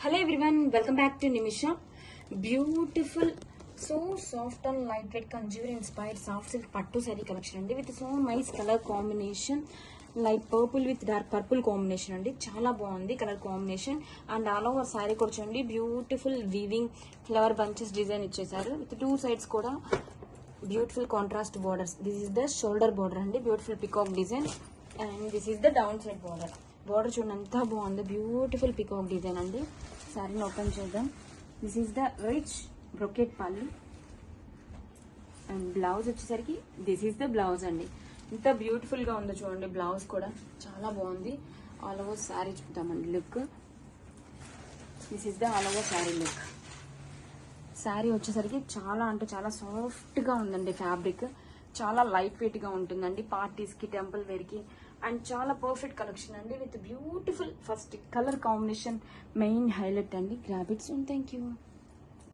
Hello everyone, welcome back to Nimisha. Beautiful, so soft and lightweight conjure inspired soft silk pattu saree collection andi with so nice color combination, light purple with dark purple combination andi. Chala bagundi color combination and all over saree kuda chudandi beautiful weaving flower bunches design ichesaru with two sides kuda beautiful contrast borders. This is the shoulder border andi, beautiful peacock design, and this is the downside border. Border చూడండి ఎంత బాగుంది, beautiful peacock design అండి. సారీని open చేద్దాం. This is the rich brocade పళ్ళు and blouse వచ్చేసరికి this is the blouse అండి. ఎంత beautiful గా ఉందో చూడండి, బ్లౌజ్ కూడా చాలా బాగుంది. ఆల్ ఓవర్ శారీ చూద్దామండి look. This is the all over sari look. Sari వచ్చేసరికి చాలా అంటే చాలా సాఫ్ట్ గా ఉందండి, ఫ్యాబ్రిక్ చాలా లైట్ వెయిట్ గా ఉంటుందండి. పార్టీస్ కి, టెంపుల్ వేర్ కి, అండ్ చాలా పర్ఫెక్ట్ కలెక్షన్ అండి with beautiful first colour combination main highlight అండి. Grab it soon. Thank you.